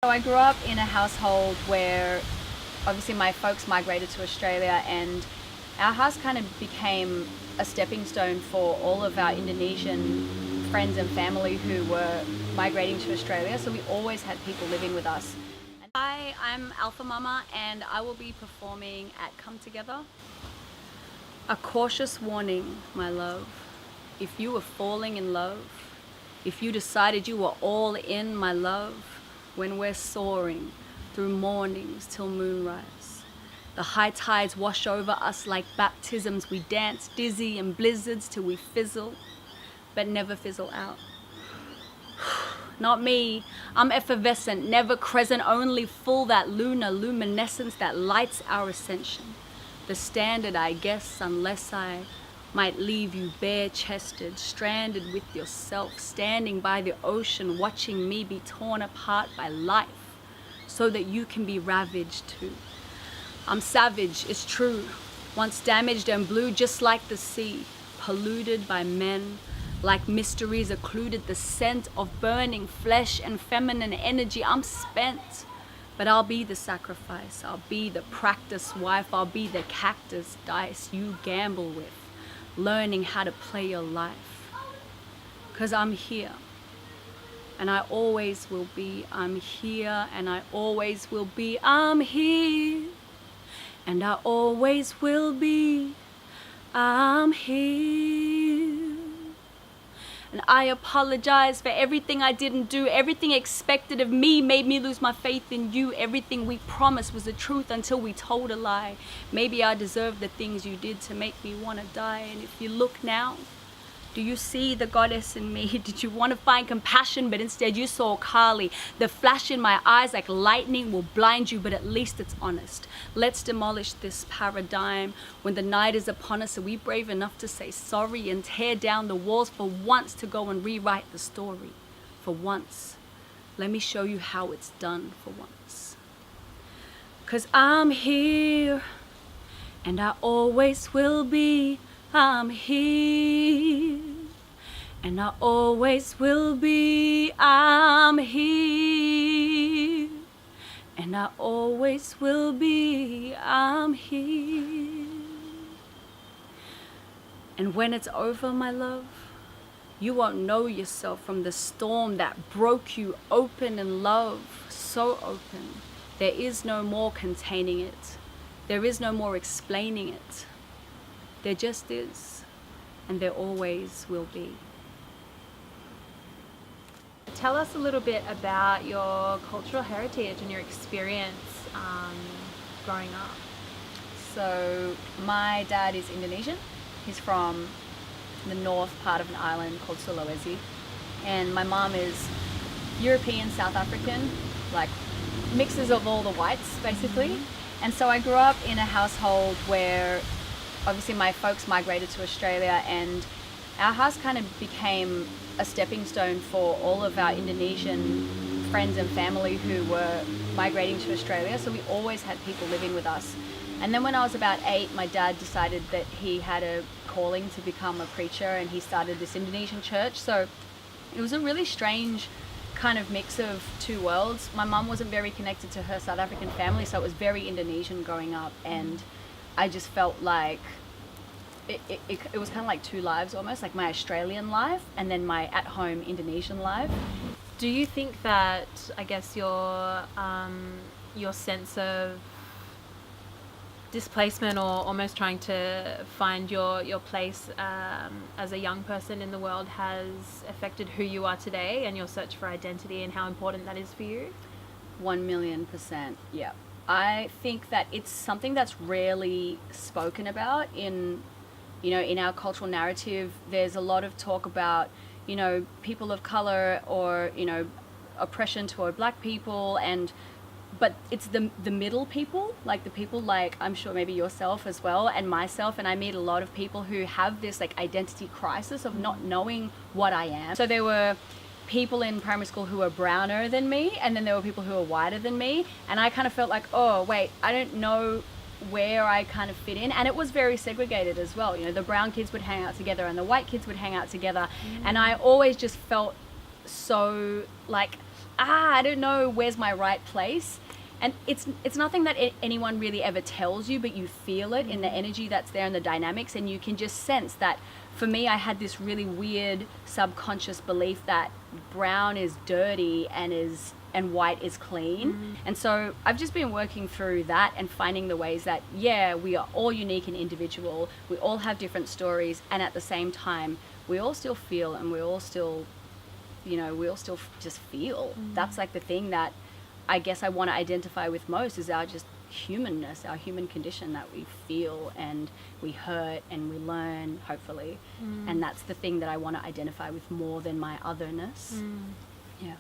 So I grew up in a household where obviously my folks migrated to Australia, and our house kind of became a stepping stone for all of our Indonesian friends and family who were migrating to Australia. So we always had people living with us. Hi, I'm Alphamama, and I will be performing at Come Together. A cautious warning, my love. If you were falling in love, if you decided you were all in, my love, when we're soaring through mornings till moonrise, the high tides wash over us like baptisms. We dance dizzy in blizzards till we fizzle, but never fizzle out. Not me, I'm effervescent, never crescent, only full that lunar luminescence that lights our ascension. The standard, I guess, unless I might leave you bare-chested, stranded with yourself, standing by the ocean, watching me be torn apart by life, so that you can be ravaged too. I'm savage, it's true, once damaged and blue, just like the sea, polluted by men, like mysteries occluded the scent of burning flesh and feminine energy. I'm spent, but I'll be the sacrifice, I'll be the practice wife, I'll be the cactus dice you gamble with, learning how to play your life. 'Cause I'm here, and I always will be. I'm here, and I always will be. I'm here, and I always will be. I'm here. And I apologize for everything I didn't do. Everything expected of me made me lose my faith in you. Everything we promised was the truth until we told a lie. Maybe I deserve the things you did to make me want to die. And if you look now, do you see the goddess in me? Did you want to find compassion, but instead you saw Kali? The flash in my eyes like lightning will blind you, but at least it's honest. Let's demolish this paradigm. When the night is upon us, are we brave enough to say sorry and tear down the walls for once, to go and rewrite the story? For once. Let me show you how it's done for once. 'Cause I'm here, and I always will be. I'm here, and I always will be. I'm here, and I always will be. I'm here. And when it's over, my love, you won't know yourself from the storm that broke you open in love, so open. There is no more containing it. There is no more explaining it. There just is, and there always will be. Tell us a little bit about your cultural heritage and your experience growing up. So my dad is Indonesian. He's from the north part of an island called Sulawesi. And my mom is European, South African, like mixes of all the whites basically. And so I grew up in a household where obviously my folks migrated to Australia, and our house kind of became a stepping stone for all of our Indonesian friends and family who were migrating to Australia. So we always had people living with us. And then when I was about 8, my dad decided that he had a calling to become a preacher, and he started this Indonesian church. So it was a really strange kind of mix of two worlds. My mum wasn't very connected to her South African family, so it was very Indonesian growing up, and I just felt like it was kind of like two lives almost, like my Australian life and then my at-home Indonesian life. Do you think that, I guess, your sense of displacement, or almost trying to find your place as a young person in the world, has affected who you are today and your search for identity, and how important that is for you? 1,000,000%, yeah. I think that it's something that's rarely spoken about in our cultural narrative. There's a lot of talk about, people of color, or, oppression toward black people, but it's the middle people, like the people like, I'm sure maybe yourself as well, and myself, and I meet a lot of people who have this like identity crisis of not knowing what I am. So there were people in primary school who were browner than me, and then there were people who were whiter than me, and I kind of felt like, oh wait, I don't know where I kind of fit in. And it was very segregated as well. The brown kids would hang out together and the white kids would hang out together, and I always just felt so like I don't know where's my right place. And it's nothing that anyone really ever tells you, but you feel it in the energy that's there and the dynamics, and you can just sense that. For me, I had this really weird subconscious belief that brown is dirty and white is clean. And so I've just been working through that and finding the ways that, yeah, we are all unique and individual. We all have different stories, and at the same time, we all still feel, and we all still, we all still just feel. That's like the thing that I guess I want to identify with most, is our just humanness, our human condition, that we feel and we hurt and we learn, hopefully. And that's the thing that I want to identify with more than my otherness. Yeah.